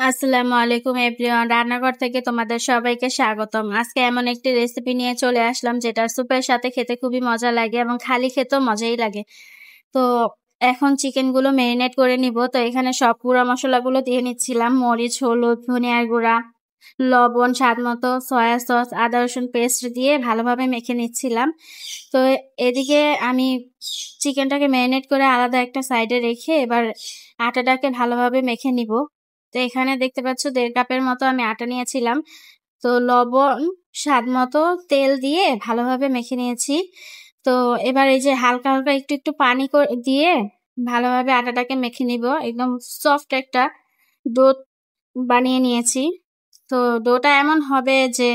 আসসালামু আলাইকুম এভরিওয়ান, রান্নাঘর থেকে তোমাদের সবাইকে স্বাগতম। আজকে এমন একটি রেসিপি নিয়ে চলে আসলাম যেটা স্যুপের সাথে খেতে খুবই মজা লাগে এবং খালি খেতেও মজাই লাগে। তো এখন চিকেন গুলো ম্যারিনেট করে নিব। তো এখানে সব গুঁড়া মশলাগুলো দিয়ে নিচ্ছিলাম: মরিচ, হলুদ, ধনিয়ার গুঁড়া, লবণ স্বাদ মতো, সয়া সস, আদা রসুন পেস্ট দিয়ে ভালোভাবে মেখে নিচ্ছিলাম। তো এদিকে আমি চিকেনটাকে ম্যারিনেট করে আলাদা একটা সাইডে রেখে এবার আটাটাকে ভালোভাবে মেখে নিব। তো এখানে দেখতে পাচ্ছ 1.5 কাপের মতো আমি আটা নিয়েছিলাম। তো লবণ স্বাদ মতো, তেল দিয়ে ভালোভাবে মেখে নিয়েছি। তো এবার এই যে হালকা হালকা একটু একটু পানি দিয়ে ভালোভাবে আটাটাকে মেখে নিব। একদম সফট একটা ডো বানিয়ে নিয়েছি। তো ডোটা এমন হবে যে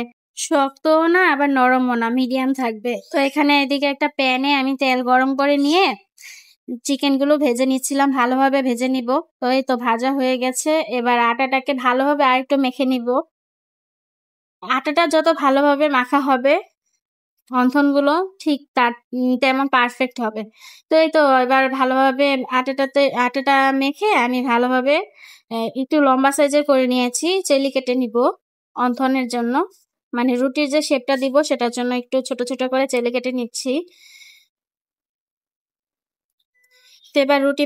শক্তও না আবার নরমও না, মিডিয়াম থাকবে। তো এখানে এদিকে একটা প্যানে আমি তেল গরম করে নিয়ে চিকেন গুলো ভেজে নিচ্ছিলাম, ভালোভাবে ভেজে নিব। তো এই তো ভাজা হয়ে গেছে। এবার আটাটাকে ভালোভাবে আরেকটু মেখে নিব। আটাটা যত ভালোভাবে মাখা হবে অন্থন গুলো ঠিক তার তেমন পারফেক্ট হবে। তো এই তো এবার ভালোভাবে আটাটা মেখে আমি ভালোভাবে একটু লম্বা সাইজের করে নিয়েছি। চেলি কেটে নিব অন্থনের জন্য, মানে রুটির যে শেপটা দিব সেটার জন্য একটু ছোট ছোট করে চেলি কেটে নিচ্ছি। তো এবার রুটি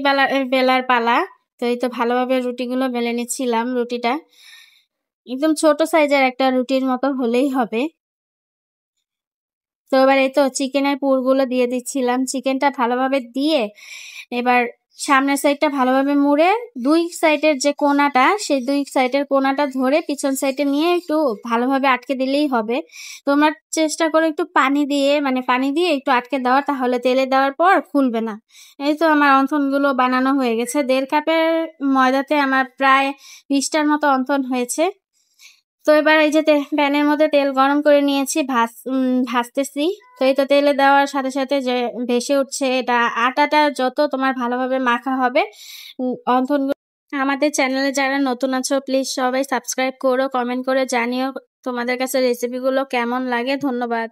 বেলার পালা। তো এই তো ভালোভাবে রুটিগুলো বেলে নিচ্ছিলাম। রুটিটা একদম ছোট সাইজের একটা রুটির মতো হলেই হবে। তো এবার এই তো চিকেনের পুরগুলো দিয়ে দিচ্ছিলাম। চিকেনটা ভালোভাবে দিয়ে এবার সামনের সাইডটা ভালোভাবে মুড়ে দুই সাইডের যে কোনাটা, সেই দুই সাইডের কোনাটা ধরে পিছন সাইডে নিয়ে একটু ভালোভাবে আটকে দিলেই হবে। তোমরা চেষ্টা করো একটু পানি দিয়ে একটু আটকে দেওয়া, তাহলে তেলে দেওয়ার পর খুলবে না। এই তো আমার অন্থনগুলো বানানো হয়ে গেছে। 1.5 কাপের ময়দাতে আমার প্রায় 20টার মতো অন্থন হয়েছে। তো এবার এই যে প্যানের মধ্যে তেল গরম করে নিয়েছি, ভাজতেছি। তো এই তো তেলে দেওয়ার সাথে সাথে যে ভেসে উঠছে, এটা আটাটা যত তোমার ভালোভাবে মাখা হবে অন্থনগুলো। আমাদের চ্যানেলে যারা নতুন আছো প্লিজ সবাই সাবস্ক্রাইব করো, কমেন্ট করে জানিও তোমাদের কাছে রেসিপিগুলো কেমন লাগে। ধন্যবাদ।